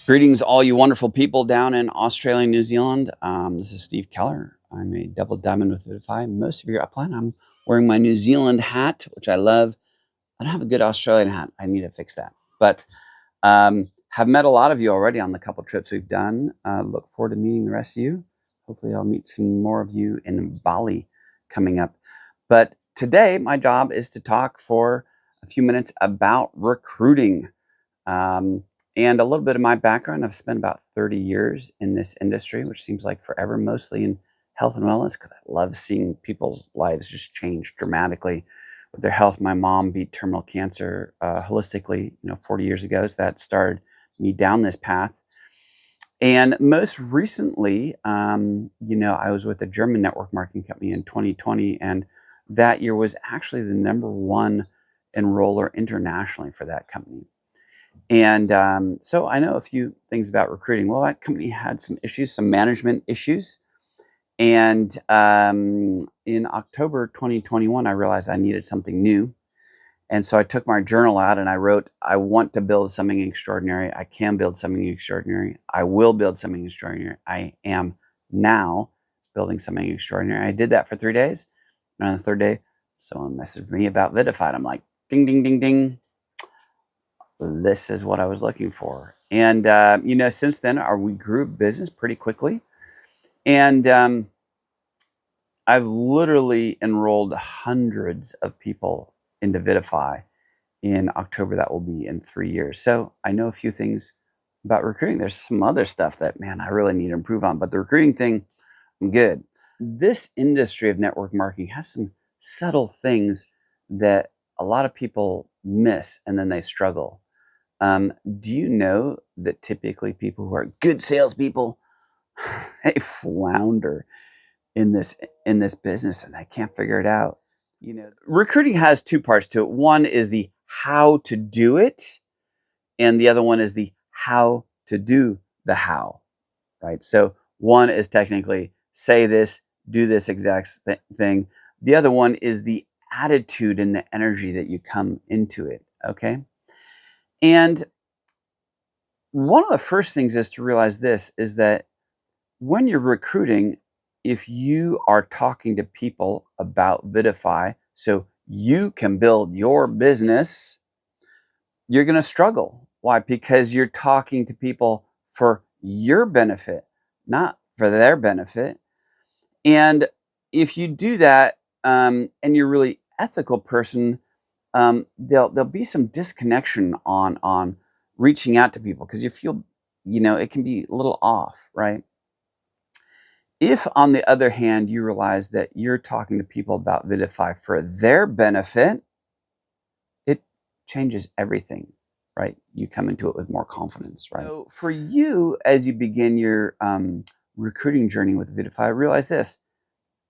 Greetings, all you wonderful people down in Australia and New Zealand. This is Steve Keller. I'm a double diamond with VIDAFY. Most of you are upline. I'm wearing my New Zealand hat, which I love. I don't have a good Australian hat. I need to fix that. But have met a lot of you already on the couple trips we've done. Look forward to meeting the rest of you. Hopefully I'll meet some more of you in Bali coming up. But today my job is to talk for a few minutes about recruiting. And a little bit of my background. I've spent about 30 years in this industry, which seems like forever, mostly in health and wellness, because I love seeing people's lives just change dramatically with their health. My mom beat terminal cancer holistically, 40 years ago. So that started me down this path. And most recently, I was with a German network marketing company in 2020, and that year was actually the #1 enroller internationally for that company. And so I know a few things about recruiting. Well, that company had some issues, some management issues. And in October 2021, I realized I needed something new. And so I took my journal out and I wrote, I want to build something extraordinary. I can build something extraordinary. I will build something extraordinary. I am now building something extraordinary. I did that for 3 days. And on the third day, someone messaged me about VIDAFY. I'm like, ding, ding, ding, ding. This is what I was looking for. And, since then, we grew business pretty quickly. And I've literally enrolled hundreds of people into VIDAFY. In October, that will be in 3 years. So I know a few things about recruiting. There's some other stuff that, man, I really need to improve on. But the recruiting thing, I'm good. This industry of network marketing has some subtle things that a lot of people miss and then they struggle. Do you know that typically people who are good salespeople, they flounder in this business and they can't figure it out? Recruiting has two parts to it. One is the how to do it, and the other one is the how to do the how, right? So one is technically say this, do this exact thing. The other one is the attitude and the energy that you come into it, okay? And one of the first things is to realize this is that when you're recruiting, if you are talking to people about VIDAFY so you can build your business, you're going to struggle. Why? Because you're talking to people for your benefit, not for their benefit. And if you do that, and you're a really ethical person, there'll be some disconnection on reaching out to people because you feel, it can be a little off, right? If, on the other hand, you realize that you're talking to people about VIDAFY for their benefit, it changes everything, right? You come into it with more confidence, right? So for you, as you begin your recruiting journey with VIDAFY, realize this.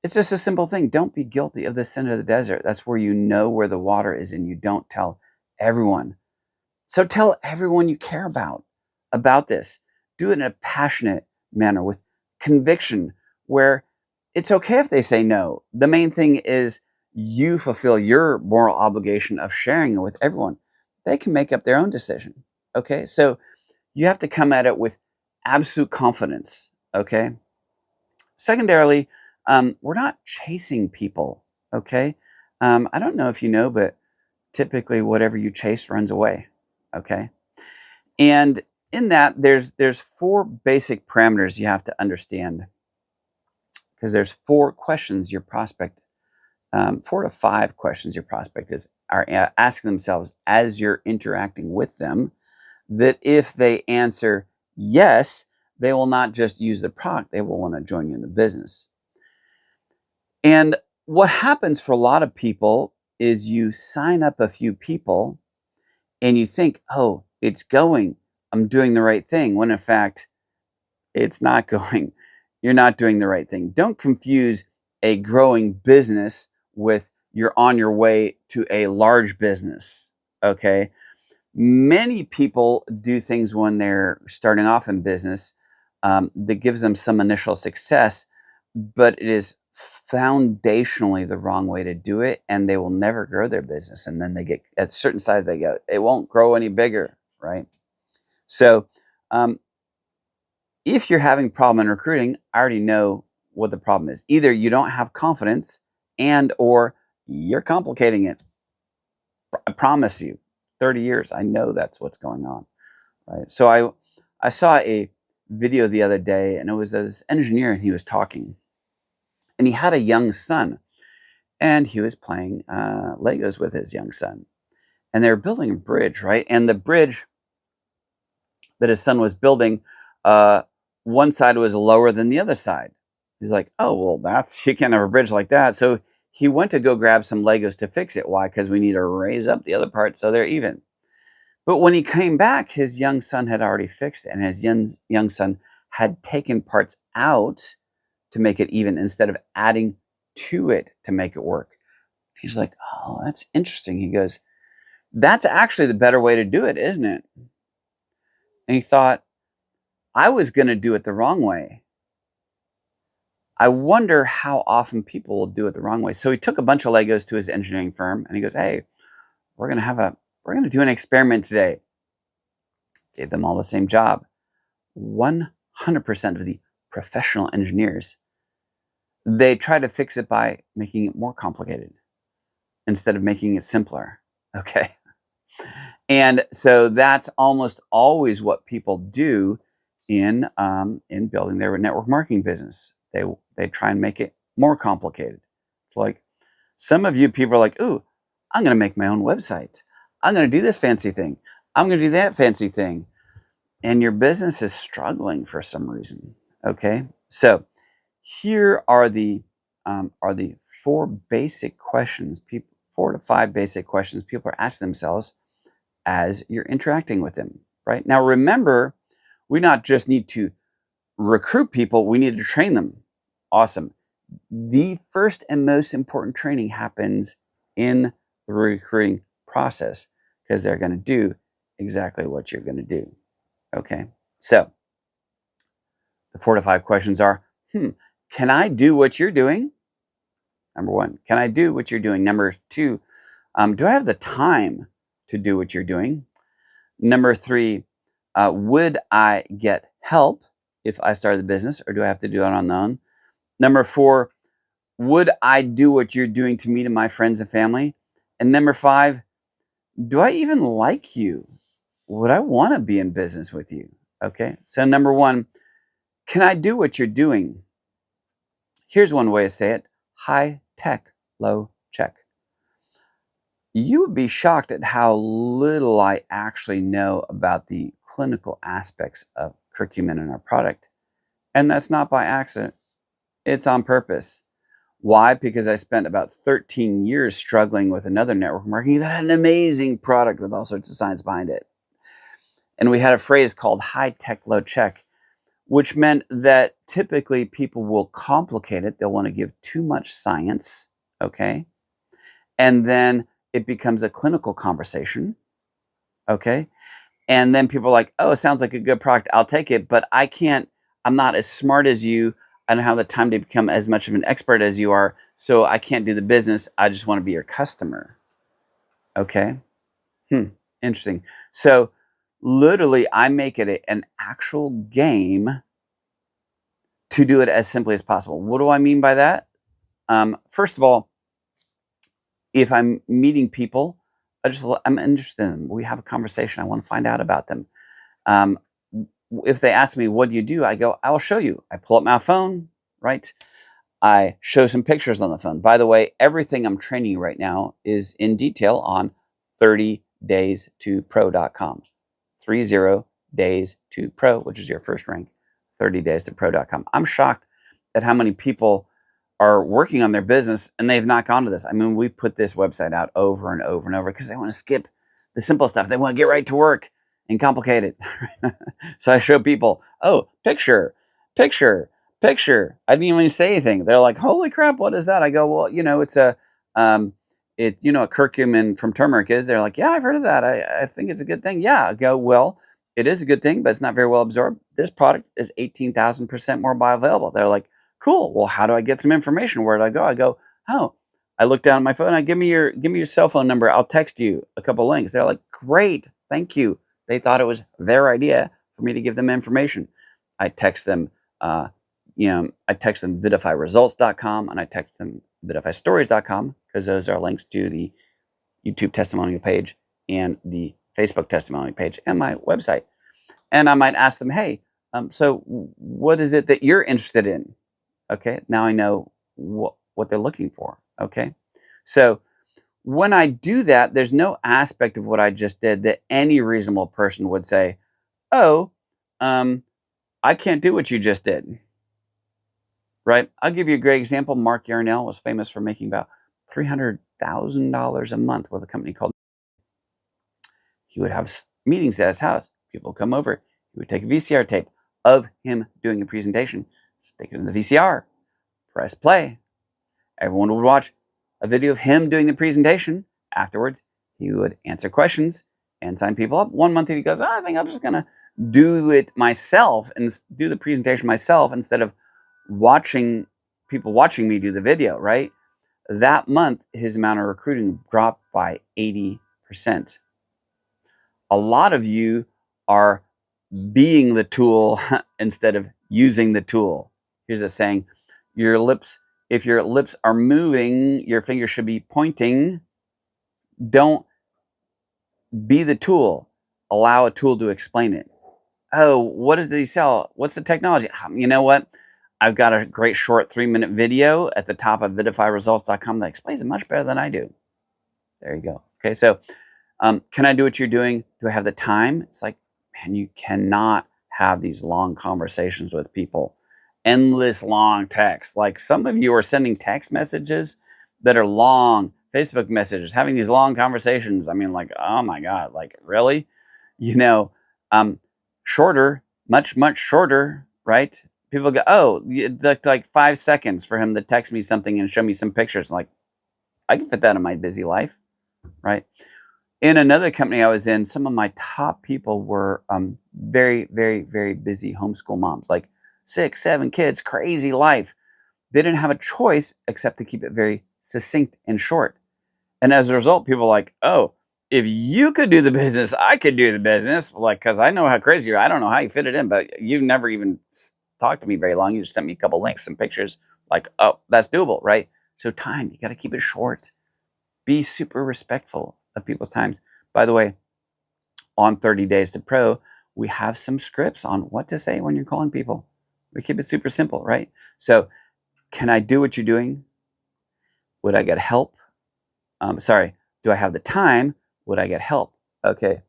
It's just a simple thing. Don't be guilty of the sin of the desert. That's where you know where the water is and you don't tell everyone. So tell everyone you care about this. Do it in a passionate manner with conviction where it's okay if they say no. The main thing is you fulfill your moral obligation of sharing it with everyone. They can make up their own decision, okay? So you have to come at it with absolute confidence, okay? Secondarily, we're not chasing people, okay? I don't know if you know, but typically whatever you chase runs away, okay? And in that, there's 4 basic parameters you have to understand because there's 4 questions your prospect, 4 to 5 questions your prospect are asking themselves as you're interacting with them, that if they answer yes, they will not just use the product, they will want to join you in the business. And what happens for a lot of people is you sign up a few people and you think, oh, it's going, I'm doing the right thing, when in fact, it's not going. You're not doing the right thing. Don't confuse a growing business with you're on your way to a large business, okay? Many people do things when they're starting off in business that gives them some initial success, but it is foundationally the wrong way to do it, and they will never grow their business. And then they get at a certain size, it won't grow any bigger, right? So if you're having problem in recruiting, I already know what the problem is. Either you don't have confidence and or you're complicating it. I promise you, 30 years, I know that's what's going on, right? So I saw a video the other day, and it was this engineer, and he was talking, and he had a young son, and he was playing Legos with his young son, and they were building a bridge, right? And the bridge that his son was building, one side was lower than the other side. He's like, oh, well, you can't have a bridge like that. So he went to go grab some Legos to fix it. Why? Because we need to raise up the other part so they're even. But when he came back, his young son had already fixed it, and his young son had taken parts out to make it even instead of adding to it to make it work. He's like, oh, that's interesting. He goes, that's actually the better way to do it, isn't it? And he thought, I was going to do it the wrong way. I wonder how often people will do it the wrong way. So he took a bunch of Legos to his engineering firm, and he goes, hey, we're going to do an experiment today. Gave them all the same job. 100% of the professional engineers, they try to fix it by making it more complicated instead of making it simpler. Okay. And so that's almost always what people do in building their network marketing business. They try and make it more complicated. It's like some of you people are like, ooh, I'm going to make my own website. I'm going to do this fancy thing. I'm going to do that fancy thing. And your business is struggling for some reason. Okay. So here are the 4 basic questions, 4 to 5 basic questions people are asking themselves as you're interacting with them, right? Now, remember, we not just need to recruit people, we need to train them. Awesome. The first and most important training happens in the recruiting process because they're going to do exactly what you're going to do. Okay. So the 4 to 5 questions are, can I do what you're doing? Number 1, can I do what you're doing? Number 2, do I have the time to do what you're doing? Number 3, would I get help if I started the business, or do I have to do it on my own? Number 4, would I do what you're doing to me and my friends and family? And number 5, do I even like you? Would I want to be in business with you? Okay, so number 1, can I do what you're doing? Here's one way to say it: high tech, low check. You would be shocked at how little I actually know about the clinical aspects of curcumin in our product. And that's not by accident. It's on purpose. Why? Because I spent about 13 years struggling with another network marketing that had an amazing product with all sorts of science behind it. And we had a phrase called high tech, low check, which meant that typically people will complicate it. They'll want to give too much science, okay? And then it becomes a clinical conversation, okay? And then people are like, oh, it sounds like a good product. I'll take it, but I'm not as smart as you. I don't have the time to become as much of an expert as you are, so I can't do the business. I just want to be your customer, okay? Interesting. So literally, I make it an actual game to do it as simply as possible. What do I mean by that? First of all, if I'm meeting people, I'm interested in them. We have a conversation. I want to find out about them. If they ask me, what do you do? I go, I will show you. I pull up my phone, right? I show some pictures on the phone. By the way, everything I'm training you right now is in detail on 30days2pro.com. 30 days to pro, which is your first rank, 30days2pro.com. I'm shocked at how many people are working on their business and they've not gone to this. I mean, we put this website out over and over and over because they want to skip the simple stuff. They want to get right to work and complicate it. So I show people, oh, picture. I didn't even say anything. They're like, holy crap, what is that? I go, well, it's a curcumin from turmeric is. They're like, yeah, I've heard of that. I think it's a good thing. Yeah. I go, well, it is a good thing, but it's not very well absorbed. This product is 18,000% more bioavailable. They're like, cool. Well, how do I get some information? Where do I go? I go, oh, I look down at my phone. Give me your cell phone number. I'll text you a couple links. They're like, great. Thank you. They thought it was their idea for me to give them information. I text them, I text them VIDAFYresults.com, and I text them VIDAFYstories.com, because those are links to the YouTube testimonial page and the Facebook testimonial page and my website. And I might ask them, hey, so what is it that you're interested in? Okay, now I know what they're looking for. Okay, so when I do that, there's no aspect of what I just did that any reasonable person would say, oh, I can't do what you just did. Right? I'll give you a great example. Mark Yarnell was famous for making about $300,000 a month with a company called. He would have meetings at his house. People would come over. He would take a VCR tape of him doing a presentation, stick it in the VCR, press play. Everyone would watch a video of him doing the presentation. Afterwards, he would answer questions and sign people up. 1 month he goes, I think I'm just going to do it myself and do the presentation myself instead of people watching me do the video, right? That month, his amount of recruiting dropped by 80%. A lot of you are being the tool instead of using the tool. Here's a saying, if your lips are moving, your fingers should be pointing. Don't be the tool. Allow a tool to explain it. Oh, what does he sell? What's the technology? You know what? I've got a great short 3-minute video at the top of VIDAFYresults.com that explains it much better than I do. There you go. Okay, so can I do what you're doing? Do I have the time? It's like, man, you cannot have these long conversations with people. Endless long text. Like some of you are sending text messages that are long, Facebook messages, having these long conversations. I mean, like, oh my God, like really? Shorter, much, much shorter, right? People go, oh, it took like 5 seconds for him to text me something and show me some pictures. Like, I can fit that in my busy life, right? In another company I was in, some of my top people were very, very, very busy homeschool moms, like 6, 7 kids, crazy life. They didn't have a choice except to keep it very succinct and short. And as a result, people are like, oh, if you could do the business, I could do the business. Like, because I know how crazy you are. I don't know how you fit it in, but you've never even talked to me very long. You just sent me a couple links and pictures. Like, oh, that's doable, right? So time, you got to keep it short. Be super respectful of people's times. By the way, on 30 Days to Pro, we have some scripts on what to say when you're calling people. We keep it super simple, right? So, can I do what you're doing? Would I get help? Do I have the time? Would I get help? Okay.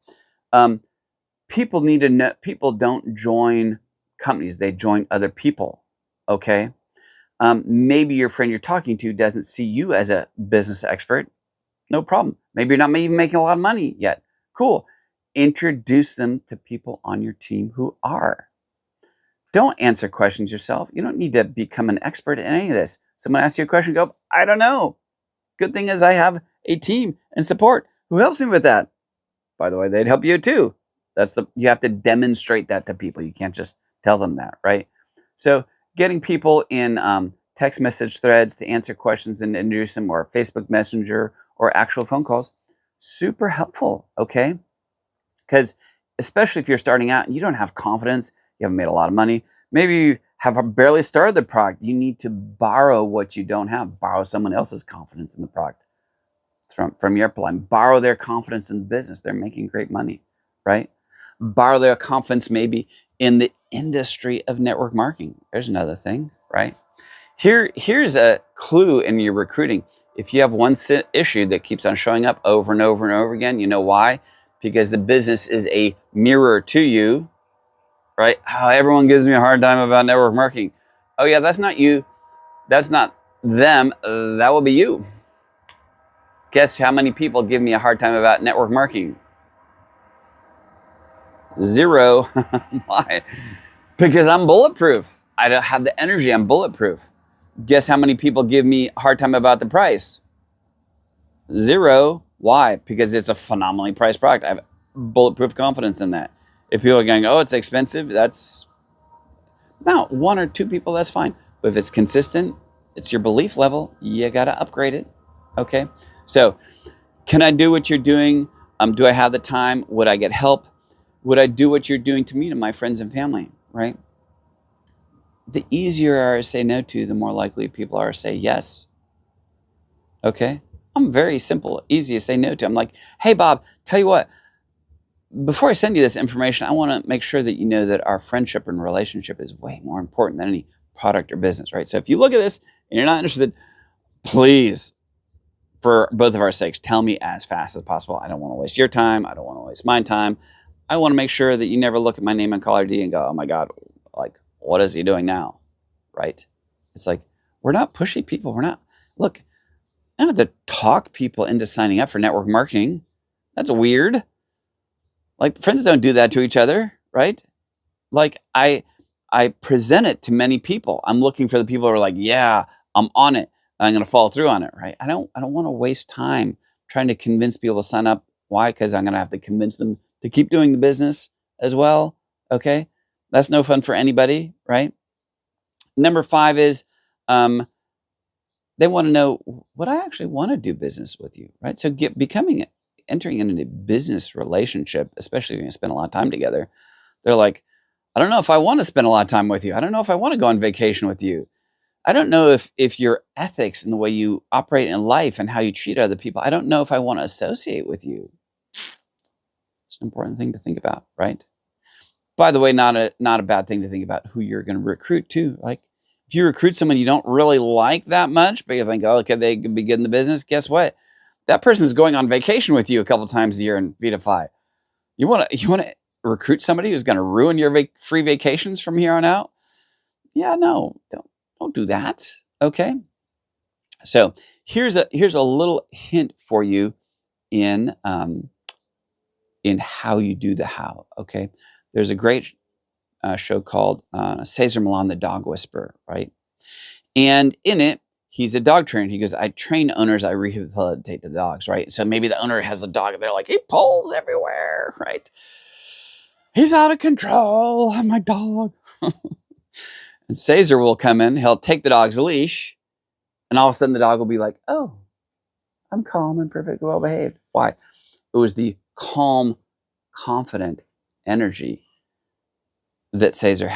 People need to know, people don't join companies, they join other people. Okay. Maybe your friend you're talking to doesn't see you as a business expert. No problem. Maybe you're not even making a lot of money yet. Cool. Introduce them to people on your team who are. Don't answer questions yourself. You don't need to become an expert in any of this. Someone asks you a question, go, I don't know. Good thing is I have a team and support who helps me with that. By the way, they'd help you too. You have to demonstrate that to people. You can't just tell them that, right? So getting people in text message threads to answer questions and introduce them, or Facebook Messenger, or actual phone calls, super helpful, okay? Because especially if you're starting out and you don't have confidence, you haven't made a lot of money, maybe you have barely started the product, you need to borrow what you don't have, borrow someone else's confidence in the product from your upline, borrow their confidence in the business. They're making great money, right? Borrow their confidence maybe in the industry of network marketing. There's another thing, right? Here's a clue in your recruiting. If you have one issue that keeps on showing up over and over and over again, you know why? Because the business is a mirror to you, right? How everyone gives me a hard time about network marketing. Oh yeah, that's not you. That's not them. That will be you. Guess how many people give me a hard time about network marketing? 0. Why? Because I'm bulletproof. I don't have the energy. I'm bulletproof. Guess how many people give me a hard time about the price? 0. Why? Because it's a phenomenally priced product. I have bulletproof confidence in that. If people are going, oh, it's expensive, that's not 1 or 2 people, that's fine. But if it's consistent, it's your belief level, you got to upgrade it. Okay? So, can I do what you're doing? Do I have the time? Would I get help? Would I do what you're doing to me, to my friends and family, right? the easier you are to say no to, the more likely people are to say yes. Okay? I'm very simple, easy to say no to. I'm like, hey, Bob, tell you what, before I send you this information, I want to make sure that you know that our friendship and relationship is way more important than any product or business, right? So if you look at this and you're not interested, please, for both of our sakes, tell me as fast as possible. I don't want to waste your time. I don't want to waste my time. I want to make sure that you never look at my name on caller ID and go, oh my God, like, what is he doing now? Right? It's like, we're not pushy people. We're not, look, I don't have to talk people into signing up for network marketing. That's weird. Like, friends don't do that to each other, right? Like, I present it to many people. I'm looking for the people who are like, yeah, I'm on it. I'm going to follow through on it, right? I don't want to waste time trying to convince people to sign up. Why? Because I'm going to have to convince them to keep doing the business as well. Okay, that's no fun for anybody, right? Number 5 is they want to know, would I actually want to do business with you, right? So entering into a business relationship, especially when you spend a lot of time together, they're like, I don't know if I want to spend a lot of time with you. I don't know if I want to go on vacation with you. I don't know if your ethics and the way you operate in life and how you treat other people, I don't know if I want to associate with you. It's an important thing to think about, right? By the way, not a bad thing to think about who you're going to recruit too. Like, if you recruit someone you don't really like that much, but you think, oh, okay, they could be good in the business, guess what? That person is going on vacation with you a couple times a year in VIDAFY. You want to recruit somebody who's going to ruin your free vacations from here on out? Yeah, no, don't do that. Okay. So here's a little hint for you in how you do the how. Okay. There's a great show called Cesar Millan, the Dog Whisperer, right? And in it, he's a dog trainer. He goes, I train owners, I rehabilitate the dogs, right? So maybe the owner has a dog and they're like, he pulls everywhere, right? He's out of control, my dog. And Cesar will come in, he'll take the dog's leash, and all of a sudden the dog will be like, oh, I'm calm and perfectly well behaved. Why? It was the calm, confident energy that Cesar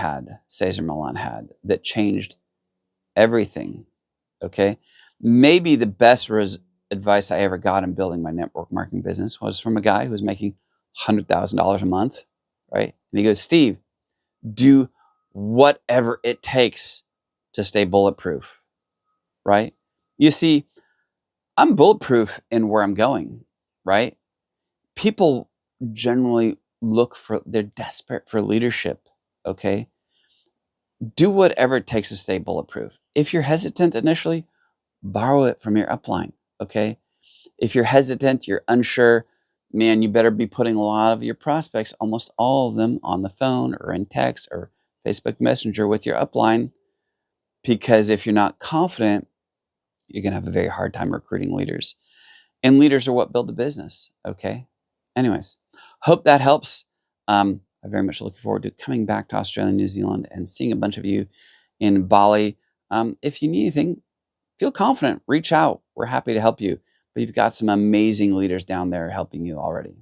Millan had, that changed everything. Okay. Maybe the best advice I ever got in building my network marketing business was from a guy who was making $100,000 a month. Right. And he goes, Steve, do whatever it takes to stay bulletproof. Right. You see, I'm bulletproof in where I'm going. Right. People generally they're desperate for leadership. Okay. Do whatever it takes to stay bulletproof. If you're hesitant initially, borrow it from your upline, okay? If you're hesitant, you're unsure, man, you better be putting a lot of your prospects, almost all of them, on the phone or in text or Facebook Messenger with your upline, because if you're not confident, you're going to have a very hard time recruiting leaders. And leaders are what build the business, okay? Anyways, hope that helps. I'm very much looking forward to coming back to Australia and New Zealand and seeing a bunch of you in Bali. If you need anything, feel confident, reach out. We're happy to help you. But you've got some amazing leaders down there helping you already.